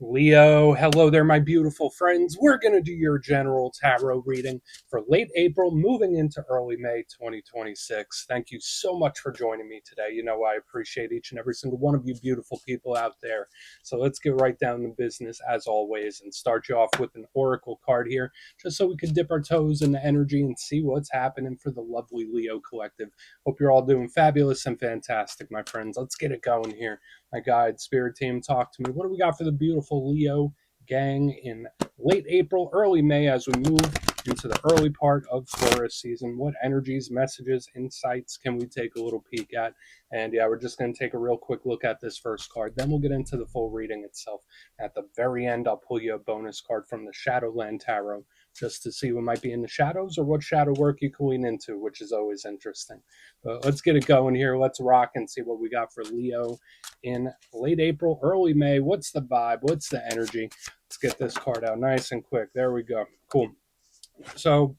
Leo, hello there, my beautiful friends. We're going to do your general tarot reading for late April, moving into early May 2026. Thank you so much for joining me today. You know, I appreciate each and every single one of you beautiful people out there. So let's get right down to business as always and start you off with an oracle card here, just so we can dip our toes in the energy and see what's happening for the lovely Leo collective. Hope you're all doing fabulous and fantastic, my friends. Let's get it going here. My guide, spirit team, talk to me. What do we got for the beautiful Leo gang in late April, early May as we move into the early part of Taurus season? What energies, messages, insights can we take a little peek at? And yeah, we're just going to take a real quick look at this first card. Then we'll get into the full reading itself. At the very end, I'll pull you a bonus card from the Shadowland Tarot just to see what might be in the shadows or what shadow work you can lean into, which is always interesting. But let's get it going here. Let's rock and see what we got for Leo in late April, early May. What's the vibe? What's the energy? Let's get this card out nice and quick. There we go. Cool. So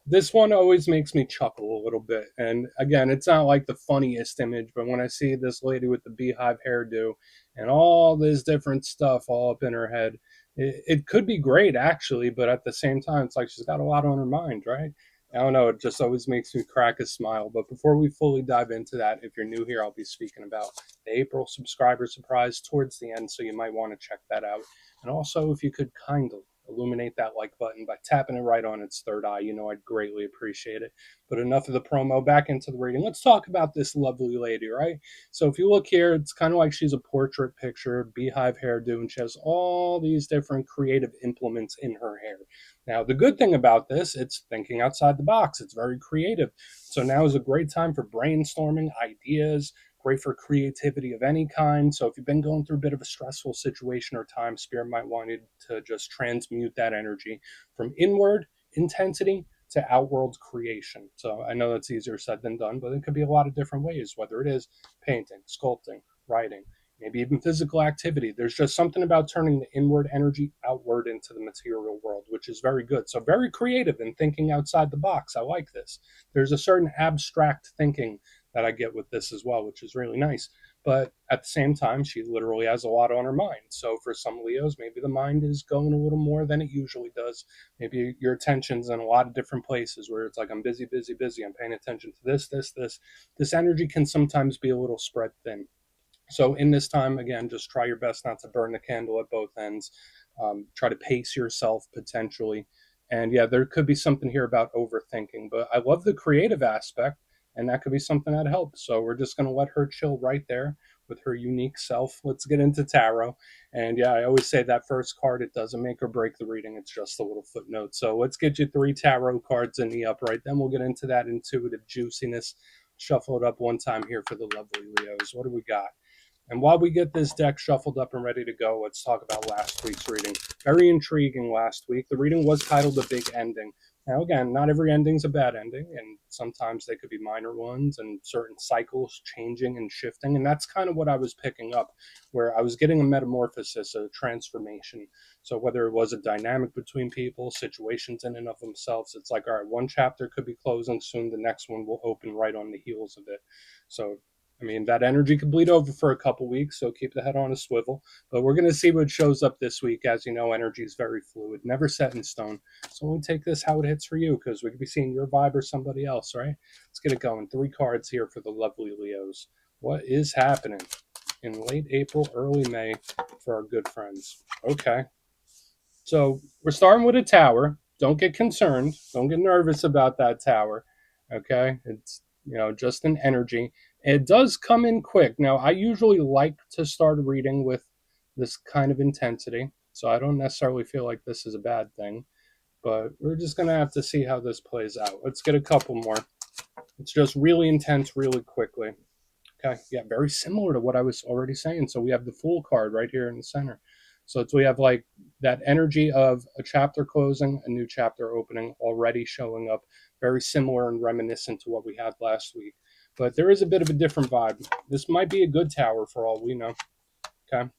this one always makes me chuckle a little bit. And again, it's not like the funniest image, but when I see this lady with the beehive hairdo and all this different stuff all up in her head, it could be great actually, but at the same time, it's like she's got a lot on her mind, right? I don't know, it just always makes me crack a smile. But before we fully dive into that, if you're new here, I'll be speaking about the April subscriber surprise towards the end, so you might want to check that out. And also, if you could kindly illuminate that like button by tapping it right on its third eye, I'd greatly appreciate it. But enough of the promo, back into the reading. Let's talk about this lovely lady, right? So if you look here, it's kind of like she's a portrait picture, beehive hairdo, and she has all these different creative implements in her hair. Now, the good thing about this, it's thinking outside the box. It's very creative. So now is a great time for brainstorming ideas, great for creativity of any kind. So if you've been going through a bit of a stressful situation or time, Spirit might want you to just transmute that energy from inward intensity to outward creation. So I know that's easier said than done, but it could be a lot of different ways, whether it is painting, sculpting, writing, maybe even physical activity. There's just something about turning the inward energy outward into the material world, which is very good. So very creative in thinking outside the box. I like this. There's a certain abstract thinking that I get with this as well, which is really nice. But at the same time, she literally has a lot on her mind. So for some Leos, maybe the mind is going a little more than it usually does. Maybe your attention's in a lot of different places where it's like, I'm busy, busy, busy. I'm paying attention to this, this, this. This energy can sometimes be a little spread thin. So in this time, again, just try your best not to burn the candle at both ends. Try to pace yourself potentially. And yeah, there could be something here about overthinking, but I love the creative aspect, and that could be something that helps. So we're just going to let her chill right there with her unique self. Let's get into tarot. And yeah, I always say that first card, it doesn't make or break the reading. It's just a little footnote. So let's get you 3 tarot cards in the upright. Then we'll get into that intuitive juiciness. Shuffle it up one time here for the lovely Leos. What do we got? And while we get this deck shuffled up and ready to go, let's talk about last week's reading. Very intriguing last week. The reading was titled The Big Ending. Now, again, not every ending's a bad ending, and sometimes they could be minor ones and certain cycles changing and shifting. And that's kind of what I was picking up, where I was getting a metamorphosis, a transformation. So whether it was a dynamic between people, situations in and of themselves, it's like, all right, one chapter could be closing soon. The next one will open right on the heels of it. So that energy could bleed over for a couple weeks, so keep the head on a swivel. But we're going to see what shows up this week. As you know, energy is very fluid, never set in stone. So we take this how it hits for you, because we could be seeing your vibe or somebody else, right? Let's get it going. 3 cards here for the lovely Leos. What is happening in late April, early May for our good friends? Okay. So we're starting with a tower. Don't get concerned. Don't get nervous about that tower. Okay? It's, just an energy. It does come in quick. Now, I usually like to start reading with this kind of intensity, so I don't necessarily feel like this is a bad thing, but we're just going to have to see how this plays out. Let's get a couple more. It's just really intense really quickly. Okay, yeah, very similar to what I was already saying. So we have the Fool card right here in the center. So we have like that energy of a chapter closing, a new chapter opening already showing up, very similar and reminiscent to what we had last week. But there is a bit of a different vibe. This might be a good tower for all we know. Okay.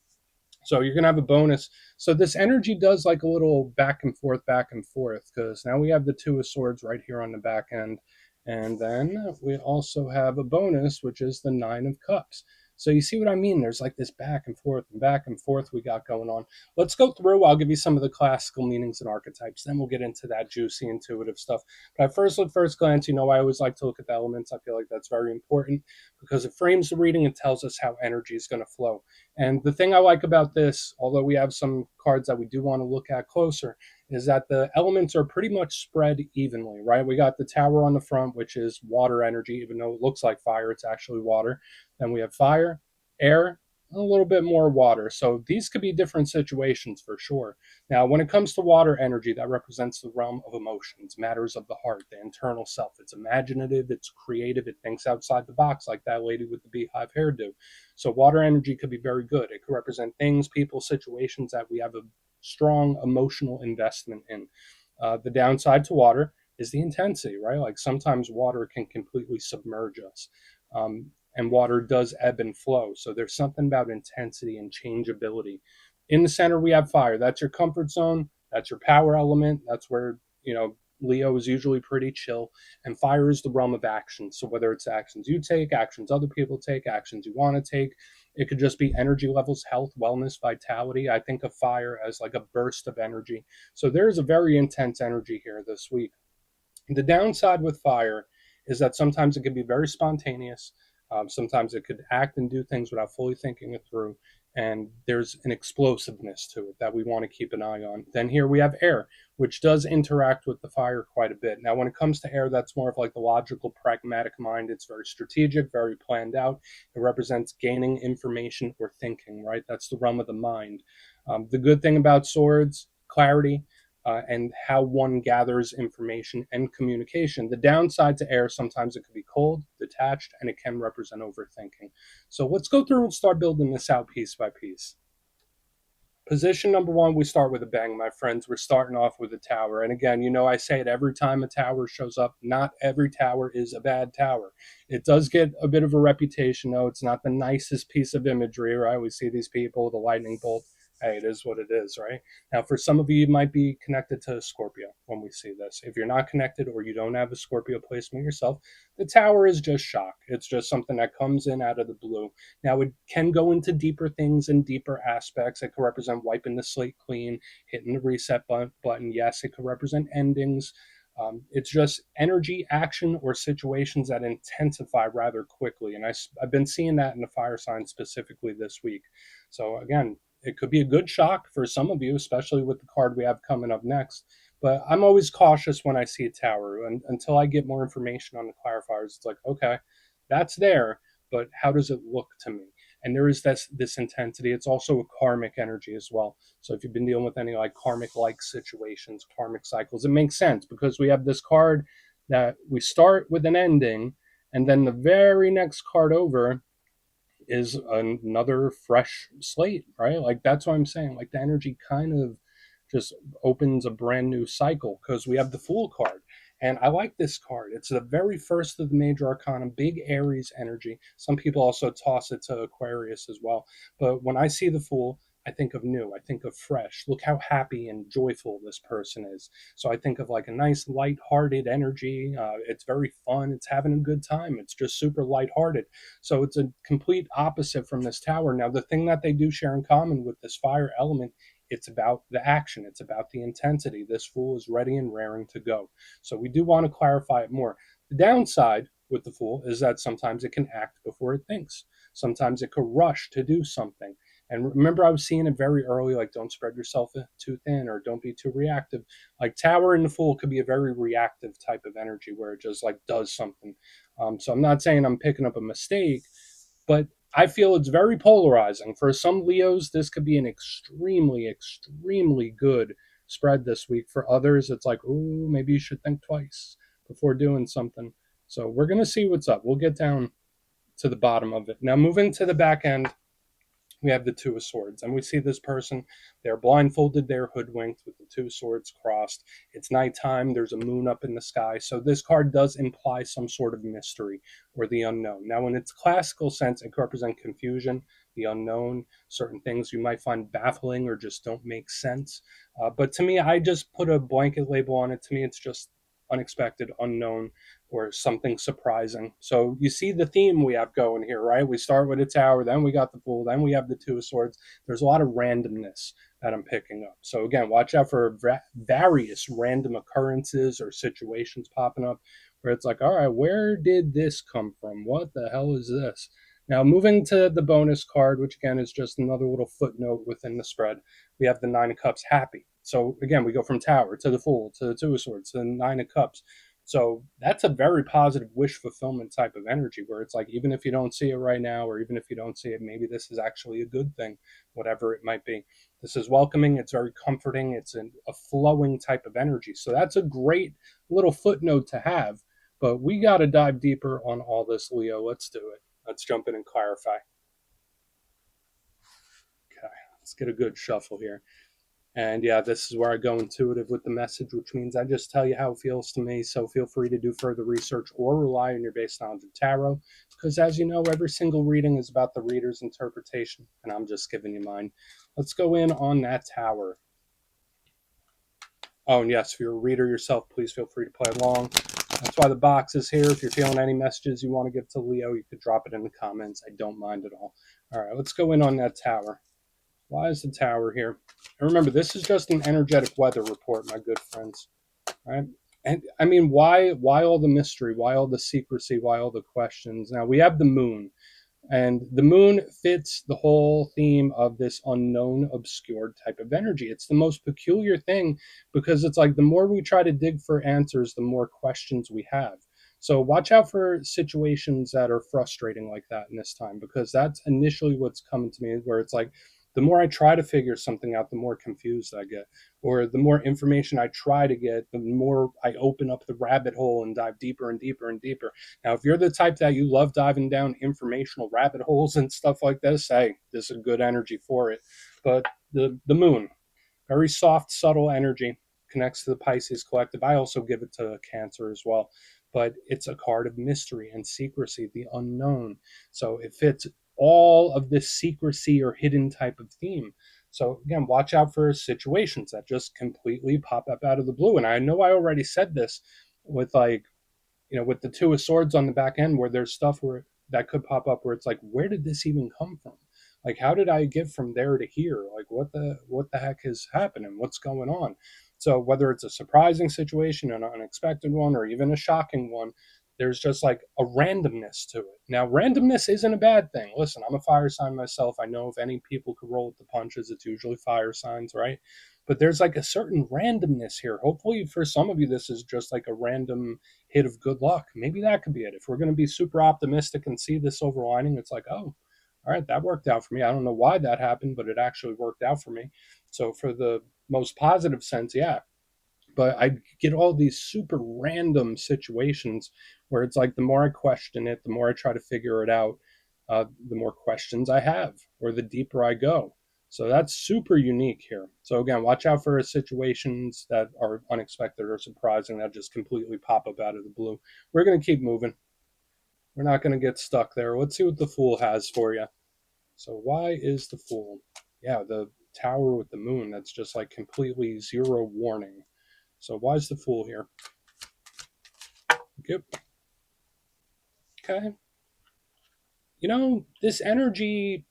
So you're going to have a bonus. So this energy does like a little back and forth, because now we have the 2 of Swords right here on the back end. And then we also have a bonus, which is the 9 of Cups. So you see what I mean? There's like this back and forth we got going on. Let's go through. I'll give you some of the classical meanings and archetypes. Then we'll get into that juicy, intuitive stuff. But at first glance, I always like to look at the elements. I feel like that's very important because it frames the reading and tells us how energy is going to flow. And the thing I like about this, although we have some cards that we do want to look at closer, is that the elements are pretty much spread evenly, right? We got the tower on the front, which is water energy, even though it looks like fire, it's actually water. Then we have fire, air, a little bit more water. So these could be different situations for sure. Now, when it comes to water energy, that represents the realm of emotions, matters of the heart, the internal self. It's imaginative, it's creative, it thinks outside the box, like that lady with the beehive hairdo. So water energy could be very good. It could represent things, people, situations that we have a strong emotional investment in. The downside to water is the intensity, right? Like sometimes water can completely submerge us. And water does ebb and flow. So there's something about intensity and changeability. In the center, we have fire. That's your comfort zone. That's your power element. That's where, Leo is usually pretty chill. And fire is the realm of action. So whether it's actions you take, actions other people take, actions you want to take, it could just be energy levels, health, wellness, vitality. I think of fire as like a burst of energy. So there's a very intense energy here this week. The downside with fire is that sometimes it can be very spontaneous. Sometimes it could act and do things without fully thinking it through. And there's an explosiveness to it that we want to keep an eye on. Then here we have air, which does interact with the fire quite a bit. Now, when it comes to air, that's more of like the logical, pragmatic mind. It's very strategic, very planned out. It represents gaining information or thinking, right? That's the realm of the mind. The good thing about swords, clarity, and how one gathers information and communication. The downside to air, sometimes it could be cold, detached, and it can represent overthinking. So let's go through and start building this out piece by piece. Position number one, we start with a bang, my friends. We're starting off with a tower. And again, I say it every time a tower shows up. Not every tower is a bad tower. It does get a bit of a reputation, though. It's not the nicest piece of imagery, right? We see these people with a lightning bolt. Hey, it is what it is, right? Now, for some of you, you might be connected to Scorpio when we see this. If you're not connected or you don't have a Scorpio placement yourself, the tower is just shock. It's just something that comes in out of the blue. Now, it can go into deeper things and deeper aspects. It could represent wiping the slate clean, hitting the reset button. Yes, it could represent endings. It's just energy, action, or situations that intensify rather quickly. And I've been seeing that in the fire sign specifically this week. So, again, it could be a good shock for some of you, especially with the card we have coming up next. But I'm always cautious when I see a tower. And until I get more information on the clarifiers, it's like, okay, that's there, but how does it look to me? And there is this intensity. It's also a karmic energy as well. So if you've been dealing with any like karmic like situations, karmic cycles, it makes sense because we have this card that we start with an ending, and then the very next card over is another fresh slate, right? Like that's what I'm saying. Like the energy kind of just opens a brand new cycle because we have the Fool card. And I like this card. It's the very first of the major arcana, big Aries energy. Some people also toss it to Aquarius as well. But when I see the Fool, I think of new. I think of fresh. Look how happy and joyful this person is. So I think of like a nice light-hearted energy. It's very fun. It's having a good time. It's just super light-hearted. So it's a complete opposite from this tower. Now, the thing that they do share in common with this fire element, it's about the action. It's about the intensity. This Fool is ready and raring to go. So we do want to clarify it more. The downside with the Fool is that sometimes it can act before it thinks. Sometimes it could rush to do something. And remember, I was seeing it very early, like don't spread yourself too thin or don't be too reactive. Like Tower and the Fool could be a very reactive type of energy where it just like does something. So I'm not saying I'm picking up a mistake, but I feel it's very polarizing. For some Leos, this could be an extremely, extremely good spread this week. For others, it's like, oh, maybe you should think twice before doing something. So we're going to see what's up. We'll get down to the bottom of it. Now, moving to the back end, we have the Two of Swords, and we see this person. They're blindfolded, they're hoodwinked with the two swords crossed. It's nighttime, there's a moon up in the sky. So this card does imply some sort of mystery or the unknown. Now, in its classical sense, it could represent confusion, the unknown, certain things you might find baffling or just don't make sense. But to me, I just put a blanket label on it. To me, it's just unexpected, unknown. or something surprising. So you see the theme we have going here, right? We start with a tower, then we got the Fool, then we have the Two of Swords. There's a lot of randomness that I'm picking up. So again, watch out for various random occurrences or situations popping up where it's like, all right, where did this come from? What the hell is this? Now, moving to the bonus card, which again is just another little footnote within the spread, we have the Nine of Cups, happy. So again, we go from Tower to the Fool to the Two of Swords to the Nine of Cups. So that's a very positive wish fulfillment type of energy where it's like, even if you don't see it right now, or even if you don't see it, maybe this is actually a good thing, whatever it might be. This is welcoming. It's very comforting. It's a flowing type of energy. So that's a great little footnote to have. But we got to dive deeper on all this, Leo. Let's do it. Let's jump in and clarify. Okay, let's get a good shuffle here. And yeah, this is where I go intuitive with the message, which means I just tell you how it feels to me. So feel free to do further research or rely on your base knowledge of tarot. Because as you know, every single reading is about the reader's interpretation, and I'm just giving you mine. Let's go in on that tower. Oh, and yes, if you're a reader yourself, please feel free to play along. That's why the box is here. If you're feeling any messages you want to give to Leo, you could drop it in the comments. I don't mind at all. All right, let's go in on that tower. Why is the tower here? And remember, this is just an energetic weather report, my good friends. Right? And I mean, why all the mystery? Why all the secrecy? Why all the questions? Now we have the moon. And the moon fits the whole theme of this unknown, obscure type of energy. It's the most peculiar thing because it's like the more we try to dig for answers, the more questions we have. So watch out for situations that are frustrating like that in this time, because that's initially what's coming to me, where it's like the more I try to figure something out, the more confused I get, or the more information I try to get, the more I open up the rabbit hole and dive deeper and deeper and deeper. Now, if you're the type that you love diving down informational rabbit holes and stuff like this, hey, this is good energy for it. But the moon, very soft, subtle energy, connects to the Pisces collective. I also give it to Cancer as well. But it's a card of mystery and secrecy, the unknown. So it fits all of this secrecy or hidden type of theme. So again, watch out for situations that just completely pop up out of the blue. And I know I already said this with like, with the Two of Swords on the back end, where there's stuff where that could pop up where it's like, where did this even come from? Like, how did I get from there to here? Like, what the heck is happening? What's going on? So whether it's a surprising situation, an unexpected one, or even a shocking one, there's just like a randomness to it. Now, randomness isn't a bad thing. Listen, I'm a fire sign myself. I know if any people could roll with the punches, it's usually fire signs, right? But there's like a certain randomness here. Hopefully, for some of you, this is just like a random hit of good luck. Maybe that could be it. If we're going to be super optimistic and see this silver lining, it's like, oh, all right, that worked out for me. I don't know why that happened, but it actually worked out for me. So for the most positive sense, yeah. But I get all these super random situations where it's like the more I question it, the more I try to figure it out, the more questions I have, or the deeper I go. So that's super unique here. So again, watch out for situations that are unexpected or surprising that just completely pop up out of the blue. We're going to keep moving. We're not going to get stuck there. Let's see what the Fool has for you. So why is the Fool? Yeah, the tower with the moon. That's just like completely zero warning. So why is the Fool here? Yep. Okay. This energy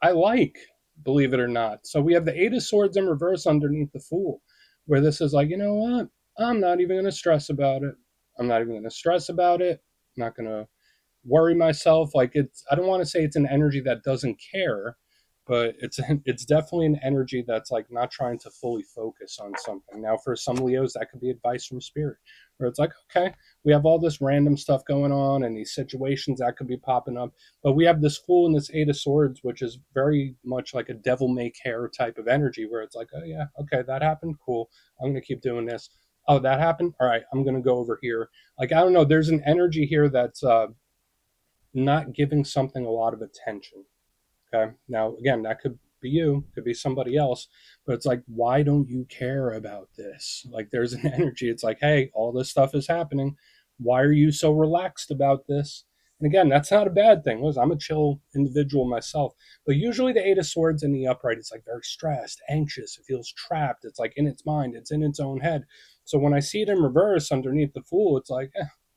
I like, believe it or not. So we have the Eight of Swords in reverse underneath the Fool, where this is like, you know what? I'm not even going to stress about it. I'm not even going to stress about it. I'm not going to worry myself. Like I don't want to say it's an energy that doesn't care, but it's definitely an energy that's like not trying to fully focus on something. Now, for some Leos, that could be advice from spirit, where it's like, okay, we have all this random stuff going on and these situations that could be popping up, but we have this Fool and this Eight of Swords, which is very much like a devil may care type of energy, where it's like, oh yeah, okay, that happened, cool, I'm gonna keep doing this. Oh, that happened, all right, I'm gonna go over here. Like, I don't know, there's an energy here that's not giving something a lot of attention. Okay. Now, again, that could be you, could be somebody else, but it's like, why don't you care about this? Like, there's an energy. It's like, hey, all this stuff is happening. Why are you so relaxed about this? And again, that's not a bad thing. Listen, I'm a chill individual myself, but usually the Eight of Swords in the upright, it's like very stressed, anxious. It feels trapped. It's like in its mind, it's in its own head. So when I see it in reverse underneath the Fool, it's like,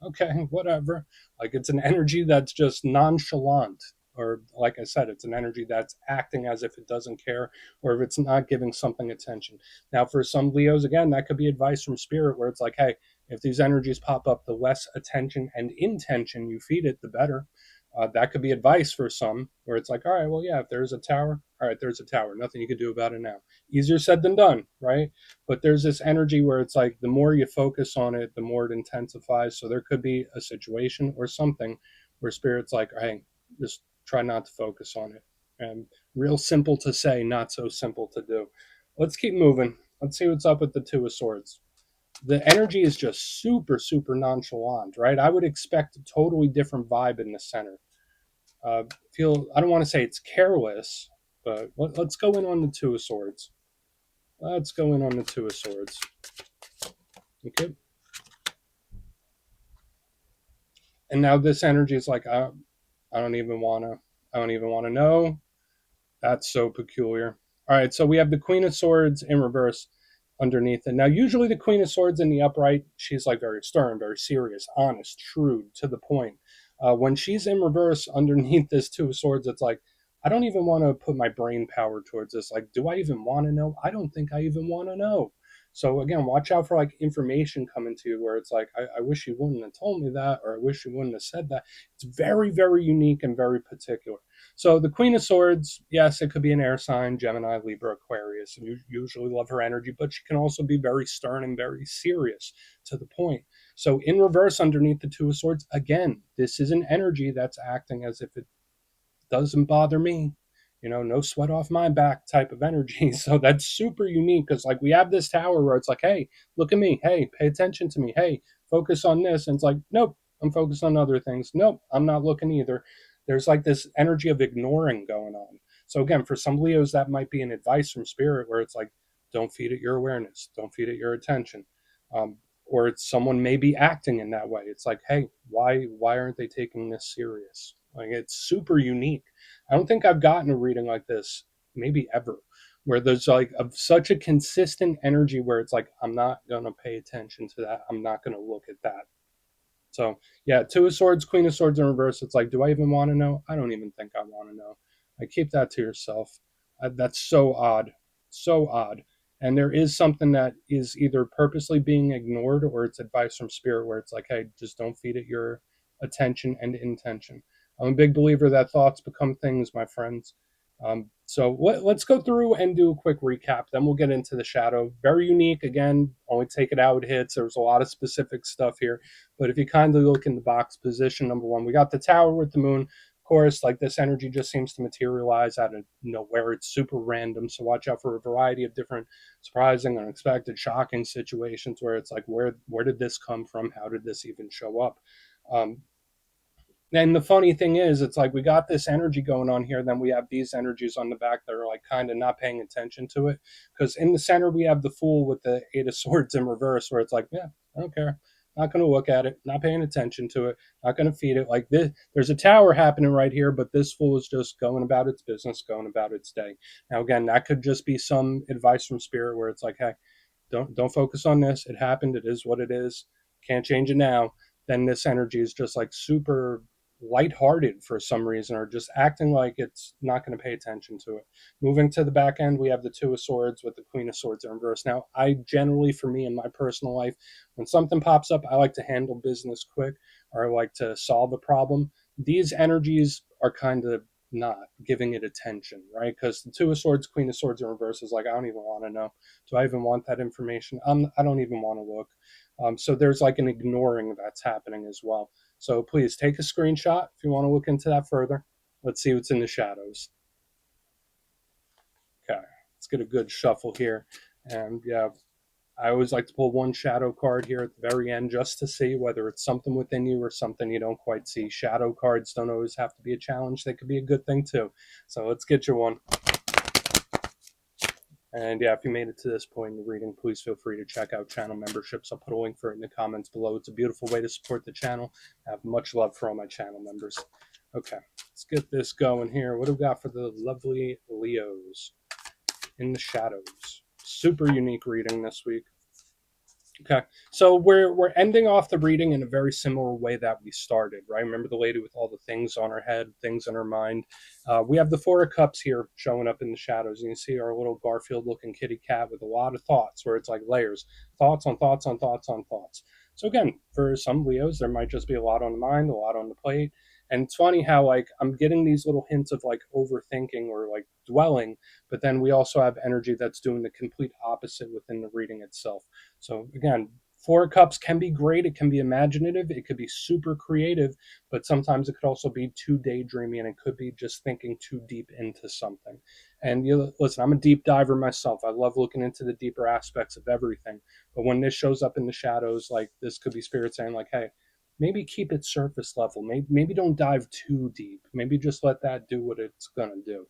Okay, whatever. Like it's an energy that's just nonchalant. Or, like I said, it's an energy that's acting as if it doesn't care or if it's not giving something attention. Now, for some Leos, again, that could be advice from spirit where it's like, hey, if these energies pop up, the less attention and intention you feed it, the better. That could be advice for some where it's like, all right, well, yeah, if there's a tower, all right, there's a tower. Nothing you can do about it now. Easier said than done, right? But there's this energy where it's like the more you focus on it, the more it intensifies. So there could be a situation or something where spirit's like, hey, just try not to focus on it. And real simple to say, not so simple to do. Let's keep moving. Let's see what's up with the Two of Swords. The energy is just super, super nonchalant, right? I would expect a totally different vibe in the center. Feel I don't want to say it's careless, but let's go in on the Two of Swords. Let's go in on the Two of Swords. Okay. And now this energy is like, I don't even want to. I don't even want to know. That's so peculiar. All right, so we have the Queen of Swords in reverse underneath it. Now, usually the Queen of Swords in the upright, she's like very stern, very serious, honest, shrewd, to the point. When she's in reverse underneath this Two of Swords, it's like, I don't even want to put my brain power towards this. Like, do I even want to know? I don't think I even want to know. So again, watch out for like information coming to you where it's like, I wish you wouldn't have told me that, or I wish you wouldn't have said that. It's very, very unique and very particular. So the Queen of Swords, yes, it could be an air sign, Gemini, Libra, Aquarius. And you usually love her energy, but she can also be very stern and very serious to the point. So in reverse, underneath the Two of Swords, again, this is an energy that's acting as if it doesn't bother me. No sweat off my back type of energy. So that's super unique because, like, we have this tower where it's like, hey, look at me. Hey, pay attention to me. Hey, focus on this. And it's like, nope, I'm focused on other things. Nope, I'm not looking either. There's like this energy of ignoring going on. So, again, for some Leos, that might be an advice from spirit where it's like, don't feed it your awareness, don't feed it your attention. Or it's someone may be acting in that way. It's like, hey, why aren't they taking this serious? Like it's super unique. I don't think I've gotten a reading like this, maybe ever, where there's like such a consistent energy where it's like I'm not gonna pay attention to that. I'm not gonna look at that. So yeah, Two of Swords, Queen of Swords in reverse. It's like, do I even want to know? I don't even think I want to know. I keep that to yourself. That's so odd, so odd. And there is something that is either purposely being ignored or it's advice from spirit where it's like, hey, just don't feed it your attention and intention. I'm a big believer that thoughts become things, my friends. So let's go through and do a quick recap. Then we'll get into the shadow. Very unique. Again, only take it out hits. There's a lot of specific stuff here. But if you kindly look in the box position, number one, we got the tower with the moon. Of course, like this energy just seems to materialize out of nowhere. It's super random. So watch out for a variety of different surprising, unexpected, shocking situations where it's like, where did this come from? How did this even show up? Um, and the funny thing is, it's like we got this energy going on here, then we have these energies on the back that are like kind of not paying attention to it. Because in the center, we have the Fool with the Eight of Swords in reverse, where it's like, yeah, I don't care. Not going to look at it, not paying attention to it, not going to feed it. Like this, there's a tower happening right here, but this Fool is just going about its business, going about its day. Now, again, that could just be some advice from spirit where it's like, hey, don't focus on this. It happened. It is what it is. Can't change it now. Then this energy is just like super lighthearted for some reason, or just acting like it's not going to pay attention to it. Moving to the back end, we have the Two of Swords with the Queen of Swords in reverse. Now, I generally, for me in my personal life, when something pops up, I like to handle business quick, or I like to solve a problem. These energies are kind of not giving it attention, right? Because the Two of Swords, Queen of Swords in reverse is like, I don't even want to know. Do I even want that information? I don't even want to look. So there's like an ignoring that's happening as well. So please take a screenshot if you want to look into that further. Let's see what's in the shadows. Okay, let's get a good shuffle here. And yeah, I always like to pull one shadow card here at the very end just to see whether it's something within you or something you don't quite see. Shadow cards don't always have to be a challenge, they could be a good thing too. So let's get you one. And yeah, if you made it to this point in the reading, please feel free to check out channel memberships. I'll put a link for it in the comments below. It's a beautiful way to support the channel. I have much love for all my channel members. Okay, let's get this going here. What do we got for the lovely Leos in the shadows? Super unique reading this week. Okay, so we're ending off the reading in a very similar way that we started, right? Remember the lady with all the things on her head, things in her mind. We have the Four of Cups here showing up in the shadows, and you see our little Garfield-looking kitty cat with a lot of thoughts, where it's like layers, thoughts on thoughts on thoughts on thoughts. So again, for some Leos, there might just be a lot on the mind, a lot on the plate, and it's funny how like I'm getting these little hints of like overthinking or like dwelling, but then we also have energy that's doing the complete opposite within the reading itself. So again, Four Cups can be great. It can be imaginative. It could be super creative, but sometimes it could also be too daydreamy, and it could be just thinking too deep into something. And you listen, I'm a deep diver myself. I love looking into the deeper aspects of everything. But when this shows up in the shadows, like this could be spirit saying, like, hey, maybe keep it surface level. Maybe don't dive too deep. Maybe just let that do what it's gonna do.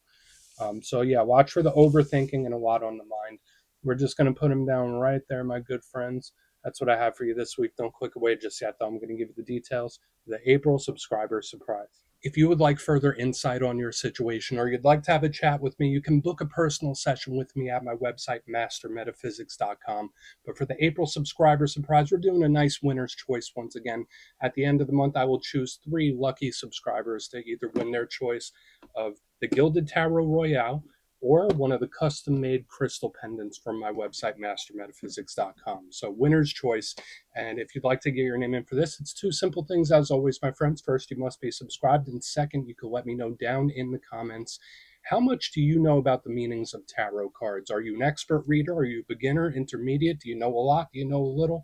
So yeah, watch for the overthinking and a lot on the mind. We're just going to put them down right there, my good friends. That's what I have for you this week. Don't click away just yet, though. I'm going to give you the details. The April subscriber surprise. If you would like further insight on your situation or you'd like to have a chat with me, you can book a personal session with me at my website, mastermetaphysics.com. But for the April subscriber surprise, we're doing a nice winner's choice once again. At the end of the month, I will choose 3 lucky subscribers to either win their choice of the Gilded Tarot Royale or one of the custom made crystal pendants from my website, mastermetaphysics.com. So, winner's choice. And if you'd like to get your name in for this, it's 2 simple things, as always, my friends. First, you must be subscribed. And second, you can let me know down in the comments, how much do you know about the meanings of tarot cards? Are you an expert reader? Are you a beginner, intermediate? Do you know a lot? Do you know a little?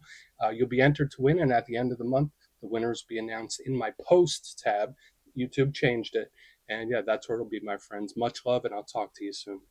You'll be entered to win. And at the end of the month, the winners will be announced in my posts tab. YouTube changed it. And yeah, that's where it'll be, my friends. Much love, and I'll talk to you soon.